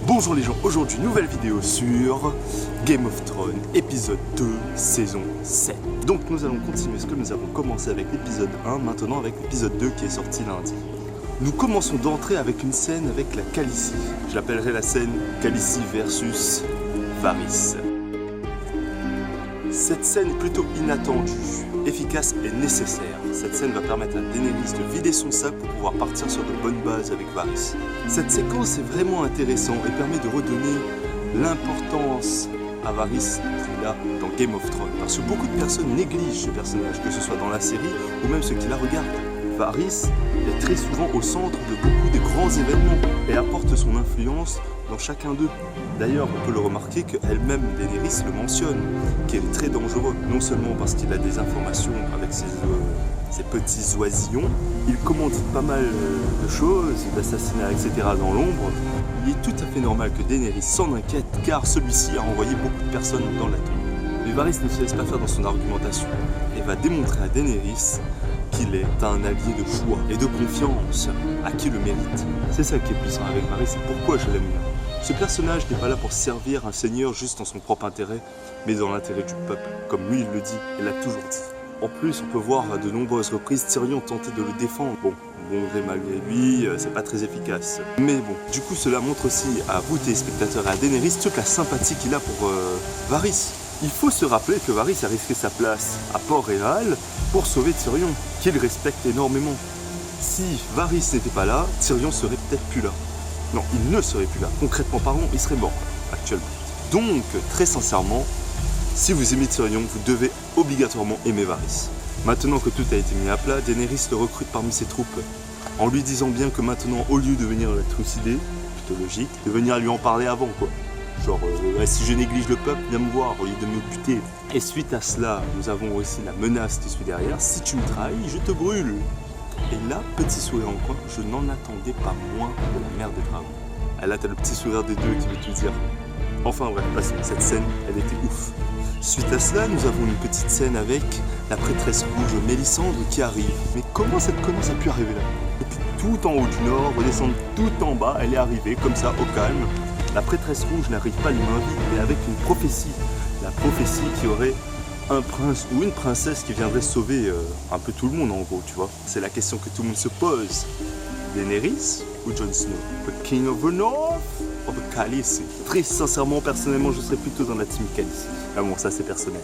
Bonjour les gens, aujourd'hui nouvelle vidéo sur Game of Thrones, épisode 2, saison 7. Donc nous allons continuer ce que nous avons commencé avec l'épisode 1, maintenant avec l'épisode 2 qui est sorti lundi. Nous commençons d'entrer avec une scène avec la Khaleesi. Je l'appellerai la scène Khaleesi versus Varys. Cette scène est plutôt inattendue, efficace et nécessaire. Cette scène va permettre à Daenerys de vider son sac pour pouvoir partir sur de bonnes bases avec Varys. Cette séquence est vraiment intéressante et permet de redonner l'importance à Varys qu'il a dans Game of Thrones. Parce que beaucoup de personnes négligent ce personnage, que ce soit dans la série ou même ceux qui la regardent. Varys est très souvent au centre de beaucoup de grands événements et apporte son influence dans chacun d'eux. D'ailleurs, on peut le remarquer qu'elle-même, Daenerys, le mentionne, qu'il est très dangereux, non seulement parce qu'il a des informations avec ses petits oisillons, il commandite pas mal de choses, d'assassinats, etc. dans l'ombre. Il est tout à fait normal que Daenerys s'en inquiète, car celui-ci a envoyé beaucoup de personnes dans la tombe. Mais Varys ne se laisse pas faire dans son argumentation et va démontrer à Daenerys qu'il est un allié de choix et de confiance à qui le mérite. C'est ça qui est puissant avec Varys, c'est pourquoi je l'aime bien. Ce personnage n'est pas là pour servir un seigneur juste dans son propre intérêt, mais dans l'intérêt du peuple, comme lui il le dit et l'a toujours dit. En plus, on peut voir à de nombreuses reprises Tyrion tenter de le défendre. Bon gré malgré lui, c'est pas très efficace. Mais bon, du coup cela montre aussi à vous téléspectateurs et à Daenerys toute la sympathie qu'il a pour Varys. Il faut se rappeler que Varys a risqué sa place à Port-Réal pour sauver Tyrion, qu'il respecte énormément. Si Varys n'était pas là, Tyrion serait peut-être plus là. Non, il ne serait plus là. Concrètement parlant, il serait mort actuellement. Donc, très sincèrement, si vous aimez Tyrion, vous devez obligatoirement aimer Varys. Maintenant que tout a été mis à plat, Daenerys le recrute parmi ses troupes, en lui disant bien que maintenant, au lieu de venir le trucider, plutôt logique, de venir lui en parler avant, quoi. Genre, si je néglige le peuple, viens me voir au lieu de me buter. Et suite à cela, nous avons aussi la menace qui suit derrière. Si tu me trahis, je te brûle. Et là, petit sourire en coin, je n'en attendais pas moins de la mère des dragons. Et là, t'as le petit sourire des deux qui veut tout dire. Enfin bref, passons. Cette scène, elle était ouf. Suite à cela, nous avons une petite scène avec la prêtresse rouge Mélisandre qui arrive. Mais comment cette connasse a pu arriver là? Depuis tout en haut du nord, redescendre tout en bas, elle est arrivée comme ça, au calme. La prêtresse rouge n'arrive pas les mains vides, mais avec une prophétie. La prophétie qui aurait un prince ou une princesse qui viendrait sauver un peu tout le monde en gros, tu vois. C'est la question que tout le monde se pose. Daenerys ou Jon Snow? The King of the North or the Khaleesi? Très sincèrement, personnellement, je serais plutôt dans la team Khaleesi. Ah bon, ça c'est personnel.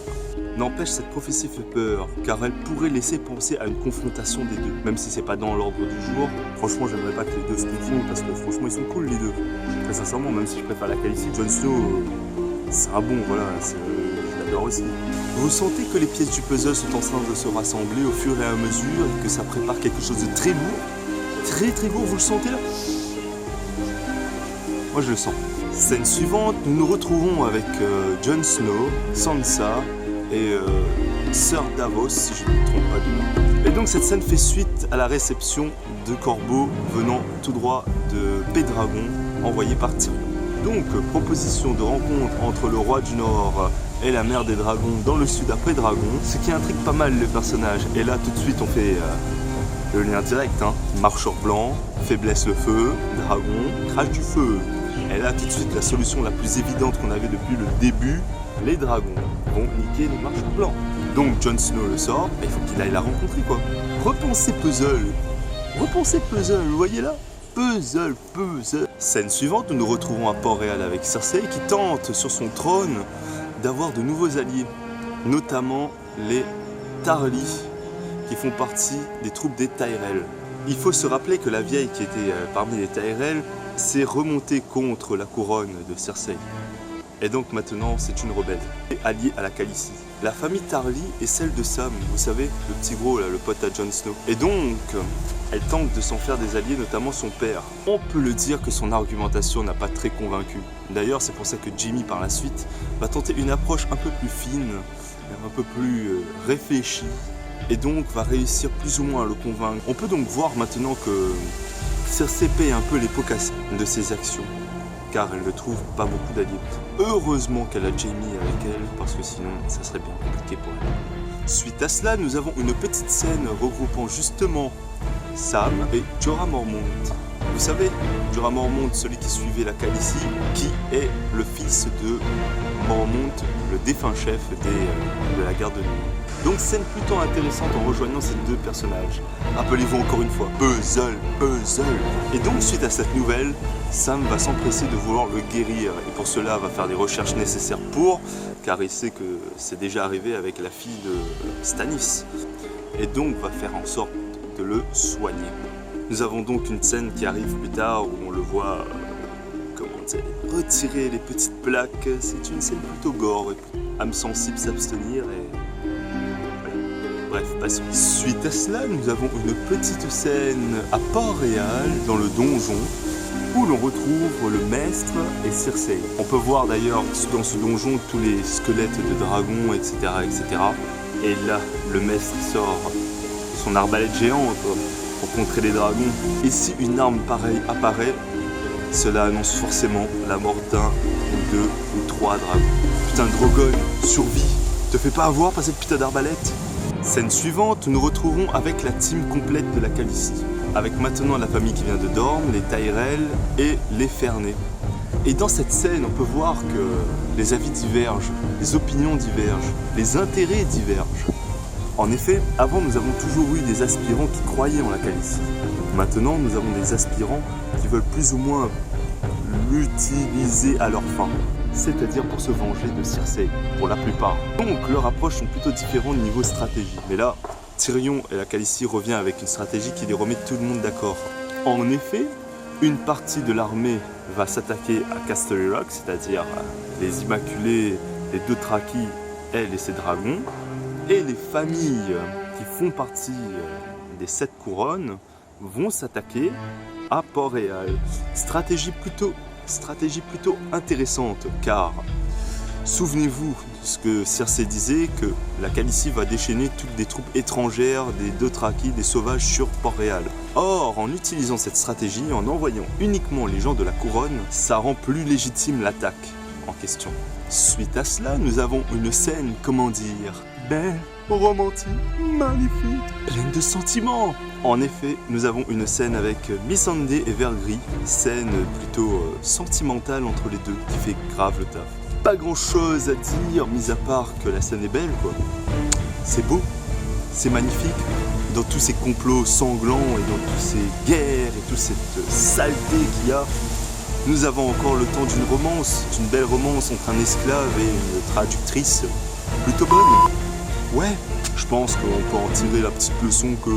N'empêche, cette prophétie fait peur, car elle pourrait laisser penser à une confrontation des deux. Même si c'est pas dans l'ordre du jour, franchement, j'aimerais pas que les deux se confondent, parce que franchement, ils sont cool les deux. Très sincèrement, même si je préfère la Khaleesi, Jon Snow, c'est un bon, voilà, je l'adore aussi. Vous sentez que les pièces du puzzle sont en train de se rassembler au fur et à mesure, et que ça prépare quelque chose de très lourd, très lourd, vous le sentez là? Moi je le sens. Scène suivante, nous nous retrouvons avec Jon Snow, Sansa et Sir Davos, si je ne me trompe pas de nom. Et donc cette scène fait suite à la réception de corbeaux venant tout droit de Pédragon, envoyé par Tyrion. Donc proposition de rencontre entre le roi du Nord et la mère des dragons dans le sud à Pédragon, ce qui intrigue pas mal les personnages. Et là tout de suite on fait le lien direct, hein. Marcheur blanc, faiblesse le feu, dragon, crache du feu. Et là tout de suite la solution la plus évidente qu'on avait depuis le début, les dragons vont niquer les marcheurs blancs. Donc Jon Snow le sort, il faut qu'il aille la rencontrer quoi. Repensez puzzle, vous voyez là? Puzzle. Scène suivante, nous nous retrouvons à Port-Réal avec Cersei qui tente sur son trône d'avoir de nouveaux alliés, notamment les Tarly qui font partie des troupes des Tyrell. Il faut se rappeler que la vieille qui était parmi les Tyrell s'est remontée contre la couronne de Cersei. Et donc maintenant c'est une rebelle, alliée à la Khaleesi. La famille Tarly est celle de Sam, vous savez, le petit gros là, le pote à Jon Snow. Et donc, elle tente de s'en faire des alliés, notamment son père. On peut le dire que son argumentation n'a pas très convaincu. D'ailleurs, c'est pour ça que Jaime par la suite va tenter une approche un peu plus fine, un peu plus réfléchie, et donc va réussir plus ou moins à le convaincre. On peut donc voir maintenant que Cersei paye un peu les pots cassés de ses actions, car elle ne trouve pas beaucoup d'alliés. Heureusement qu'elle a Jaime avec elle, parce que sinon ça serait bien compliqué pour elle. Suite à cela, nous avons une petite scène regroupant justement Sam et Jorah Mormont. Vous savez, Jorah Mormont, celui qui suivait la Khaleesi, qui est le fils de Mormont, le défunt chef de la garde de nuit. Donc scène plutôt intéressante en rejoignant ces deux personnages. Rappelez-vous encore une fois, puzzle. Et donc suite à cette nouvelle, Sam va s'empresser de vouloir le guérir et pour cela va faire les recherches nécessaires car il sait que c'est déjà arrivé avec la fille de Stannis. Et donc va faire en sorte de le soigner. Nous avons donc une scène qui arrive plus tard où on le voit retirer les petites plaques. C'est une scène plutôt gore et âme sensible s'abstenir et bref, passons. Suite à cela, nous avons une petite scène à Port-Réal dans le donjon où l'on retrouve le maître et Cersei. On peut voir d'ailleurs dans ce donjon tous les squelettes de dragons, etc. Et là, le maître sort son arbalète géante pour contrer les dragons. Et si une arme pareille apparaît, cela annonce forcément la mort d'un ou deux ou trois dragons. Putain, Drogon, survie, te fais pas avoir par cette putain d'arbalète. Scène suivante, nous retrouvons avec la team complète de la Khaleesi. Avec maintenant la famille qui vient de Dorne, les Tyrell et les Ferney. Et dans cette scène, on peut voir que les avis divergent, les opinions divergent, les intérêts divergent. En effet, avant nous avons toujours eu des aspirants qui croyaient en la Khaleesi. Maintenant, nous avons des aspirants qui veulent plus ou moins l'utiliser à leur fin, c'est-à-dire pour se venger de Cersei, pour la plupart. Donc leurs approches sont plutôt différentes niveau stratégie. Mais là, Tyrion et la Khaleesi revient avec une stratégie qui les remet tout le monde d'accord. En effet, une partie de l'armée va s'attaquer à Casterly Rock, c'est-à-dire les Immaculés, les Dothraki, elle et ses dragons, et les familles qui font partie des 7 couronnes vont s'attaquer à Port-Réal. Stratégie plutôt intéressante, car souvenez-vous ce que Cersei disait, que la Khaleesi va déchaîner toutes des troupes étrangères, des Dothraki, des sauvages sur Port-Réal. Or, en utilisant cette stratégie, en envoyant uniquement les gens de la couronne, ça rend plus légitime l'attaque en question. Suite à cela, nous avons une scène, comment dire, belle, romantique, magnifique, pleine de sentiments. En effet, nous avons une scène avec Missandei et Vergris, scène plutôt sentimentale entre les deux, qui fait grave le taf. Pas grand chose à dire, mis à part que la scène est belle, quoi. C'est beau, c'est magnifique, dans tous ces complots sanglants et dans toutes ces guerres et toute cette saleté qu'il y a. Nous avons encore le temps d'une romance, d'une belle romance entre un esclave et une traductrice plutôt bonne. Ouais, je pense qu'on peut en tirer la petite leçon que,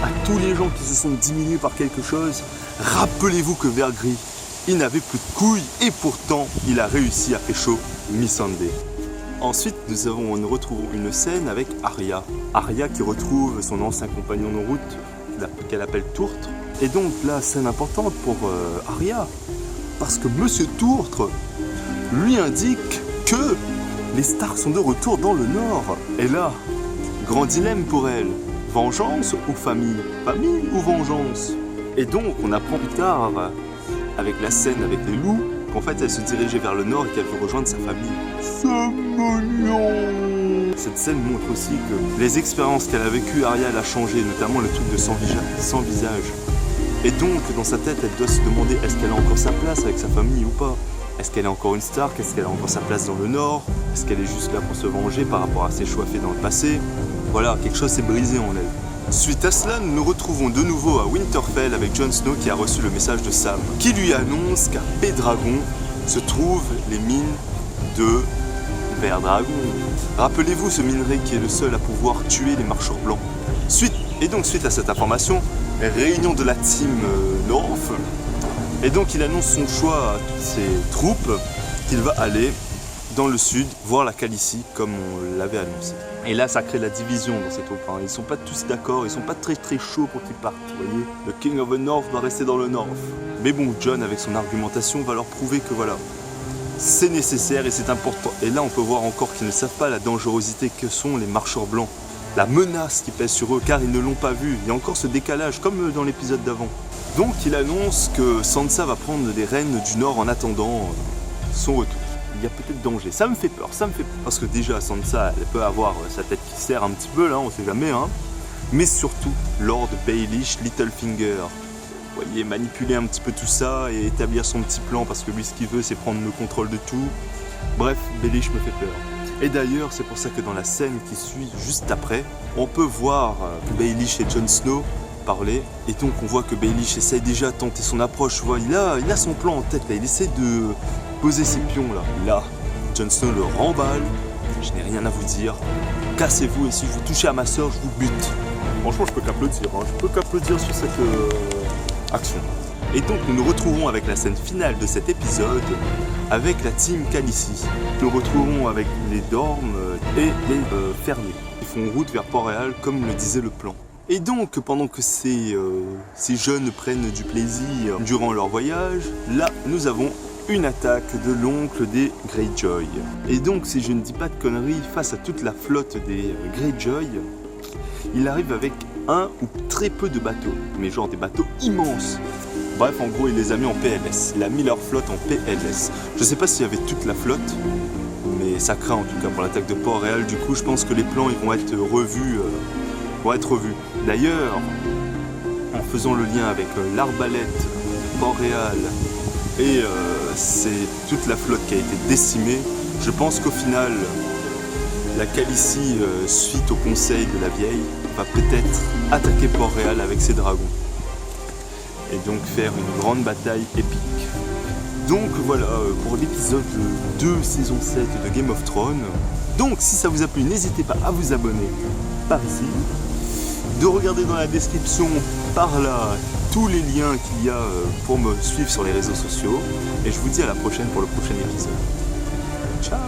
à tous les gens qui se sont diminués par quelque chose, rappelez-vous que Vergris, il n'avait plus de couilles et pourtant, il a réussi à pécho Missandei. Ensuite, nous retrouvons une scène avec Arya. Arya qui retrouve son ancien compagnon de route, qu'elle appelle Tourtre. Et donc là, scène importante pour Arya, parce que Monsieur Tourtre lui indique que les Stark sont de retour dans le Nord. Et là, grand dilemme pour elle. Vengeance ou famille? Famille ou vengeance? Et donc, on apprend plus tard, avec la scène avec les loups, qu'en fait, elle se dirigeait vers le Nord et qu'elle veut rejoindre sa famille. C'est mignon! Cette scène montre aussi que les expériences qu'elle a vécues, Arya, elle a changé, notamment le truc de sans visage. Et donc, dans sa tête, elle doit se demander est-ce qu'elle a encore sa place avec sa famille ou pas? Est-ce qu'elle est encore une Stark? Est-ce qu'elle a encore sa place dans le Nord? Est-ce qu'elle est juste là pour se venger par rapport à ses choix faits dans le passé? Voilà, quelque chose s'est brisé en elle. Suite à cela, nous nous retrouvons de nouveau à Winterfell avec Jon Snow qui a reçu le message de Sam, qui lui annonce qu'à Pendragon se trouvent les mines de Verdragon. Rappelez-vous ce minerai qui est le seul à pouvoir tuer les marcheurs blancs. Suite à cette information, réunion de la team North. Et donc il annonce son choix à toutes ses troupes qu'il va aller dans le sud voir la Khaleesi comme on l'avait annoncé. Et là ça crée la division dans ces troupes. Hein. Ils sont pas tous d'accord, ils sont pas très chauds pour qu'ils partent. Vous voyez, le King of the North doit rester dans le North. Mais bon, Jon avec son argumentation va leur prouver que voilà, c'est nécessaire et c'est important. Et là on peut voir encore qu'ils ne savent pas la dangerosité que sont les marcheurs blancs. La menace qui pèse sur eux car ils ne l'ont pas vu. Il y a encore ce décalage comme dans l'épisode d'avant. Donc il annonce que Sansa va prendre les rênes du Nord en attendant son retour. Il y a peut-être danger. Ça me fait peur. Parce que déjà Sansa, elle peut avoir sa tête qui serre un petit peu là, on sait jamais. Hein. Mais surtout Lord Baelish Littlefinger. Vous voyez, manipuler un petit peu tout ça et établir son petit plan parce que lui ce qu'il veut c'est prendre le contrôle de tout. Bref, Baelish me fait peur. Et d'ailleurs, c'est pour ça que dans la scène qui suit juste après, on peut voir Baelish et Jon Snow parler. Et donc on voit que Baelish essaye déjà de tenter son approche. Tu vois, il a son plan en tête là, il essaie de poser ses pions là. Là, Jon Snow le remballe. Je n'ai rien à vous dire. Cassez-vous et si je vous touchez à ma soeur, je vous bute. Franchement, je peux qu'applaudir. Je peux qu'applaudir sur cette action. Et donc nous nous retrouverons avec la scène finale de cet épisode avec la team Khaleesi. Nous retrouverons avec les Dorms et les fermiers. Ils font route vers Port-Réal comme le disait le plan. Et donc pendant que ces jeunes prennent du plaisir durant leur voyage, là nous avons une attaque de l'oncle des Greyjoy. Et donc si je ne dis pas de conneries, face à toute la flotte des Greyjoy, il arrive avec un ou très peu de bateaux, mais genre des bateaux immenses. Bref, en gros, il les a mis en PLS. Il a mis leur flotte en PLS. Je sais pas s'il y avait toute la flotte, mais ça craint en tout cas pour l'attaque de Port-Réal. Du coup, je pense que les plans ils vont être revus. D'ailleurs, en faisant le lien avec l'arbalète, Port-Réal et c'est toute la flotte qui a été décimée, je pense qu'au final, la Khaleesi, suite au conseil de la vieille, va peut-être attaquer Port-Réal avec ses dragons. Et donc faire une grande bataille épique. Donc voilà pour l'épisode 2 saison 7 de Game of Thrones. Donc si ça vous a plu, n'hésitez pas à vous abonner par ici, de regarder dans la description par là tous les liens qu'il y a pour me suivre sur les réseaux sociaux. Et je vous dis à la prochaine pour le prochain épisode. Ciao.